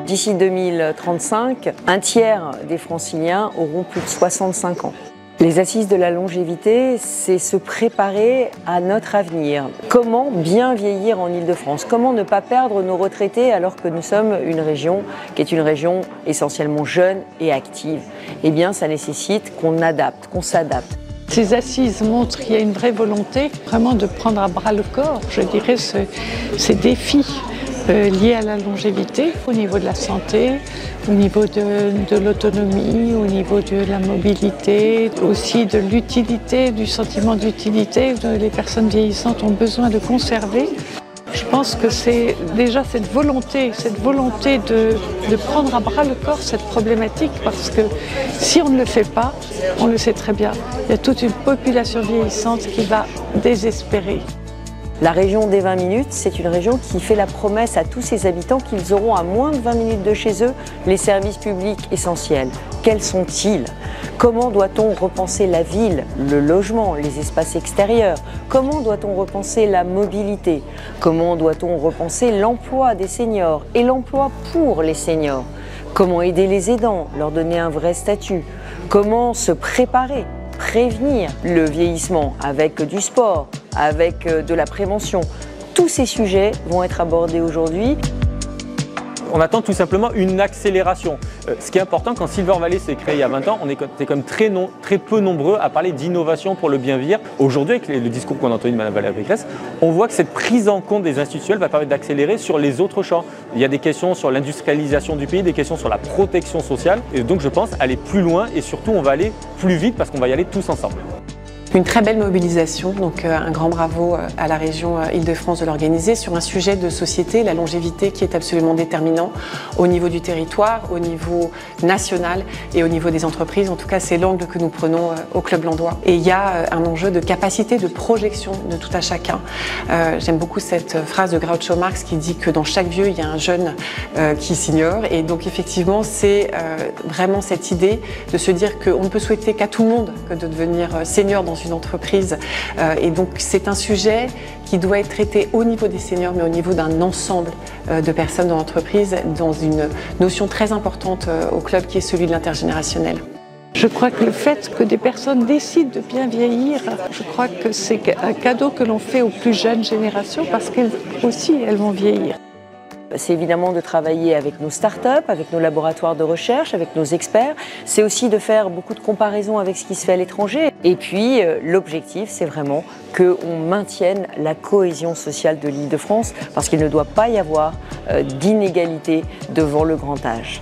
d'ici 2035, un tiers des Franciliens auront plus de 65 ans. Les assises de la longévité, c'est se préparer à notre avenir. Comment bien vieillir en Île-de-France? Comment ne pas perdre nos retraités alors que nous sommes une région qui est une région essentiellement jeune et active? Eh bien, ça nécessite qu'on adapte, qu'on s'adapte. Ces assises montrent qu'il y a une vraie volonté vraiment de prendre à bras le corps, je dirais, ces défis liés à la longévité au niveau de la santé, au niveau de l'autonomie, au niveau de la mobilité, aussi de l'utilité, du sentiment d'utilité que les personnes vieillissantes ont besoin de conserver. Je pense que c'est déjà cette volonté de prendre à bras le corps cette problématique, parce que si on ne le fait pas, on le sait très bien, il y a toute une population vieillissante qui va désespérer. La région des 20 minutes, c'est une région qui fait la promesse à tous ses habitants qu'ils auront à moins de 20 minutes de chez eux les services publics essentiels. Quels sont-ils? Comment doit-on repenser la ville, le logement, les espaces extérieurs? Comment doit-on repenser la mobilité? Comment doit-on repenser l'emploi des seniors et l'emploi pour les seniors? Comment aider les aidants, leur donner un vrai statut? Comment se préparer, prévenir le vieillissement avec du sport, avec de la prévention? Tous ces sujets vont être abordés aujourd'hui. On attend tout simplement une accélération. Ce qui est important, quand Silver Valley s'est créé il y a 20 ans, on était comme très peu nombreux à parler d'innovation pour le bien vieillir. Aujourd'hui, avec le discours qu'on a entendu de Mme Valérie Pécresse, on voit que cette prise en compte des institutionnels va permettre d'accélérer sur les autres champs. Il y a des questions sur l'industrialisation du pays, des questions sur la protection sociale. Et donc je pense aller plus loin et surtout on va aller plus vite parce qu'on va y aller tous ensemble. Une très belle mobilisation, donc un grand bravo à la région Île-de-France de l'organiser sur un sujet de société, la longévité, qui est absolument déterminant au niveau du territoire, au niveau national et au niveau des entreprises. En tout cas, c'est l'angle que nous prenons au Club Landois. Et il y a un enjeu de capacité de projection de tout à chacun. J'aime beaucoup cette phrase de Groucho Marx qui dit que dans chaque vieux, il y a un jeune qui s'ignore. Et donc effectivement, c'est vraiment cette idée de se dire qu'on ne peut souhaiter qu'à tout le monde que de devenir senior dans une entreprise, et donc c'est un sujet qui doit être traité au niveau des seniors, mais au niveau d'un ensemble de personnes dans l'entreprise, dans une notion très importante au club qui est celui de l'intergénérationnel. Je crois que le fait que des personnes décident de bien vieillir, je crois que c'est un cadeau que l'on fait aux plus jeunes générations, parce qu'elles aussi, elles vont vieillir. C'est évidemment de travailler avec nos startups, avec nos laboratoires de recherche, avec nos experts. C'est aussi de faire beaucoup de comparaisons avec ce qui se fait à l'étranger. Et puis, l'objectif, c'est vraiment qu'on maintienne la cohésion sociale de l'Île-de-France, parce qu'il ne doit pas y avoir d'inégalité devant le grand âge.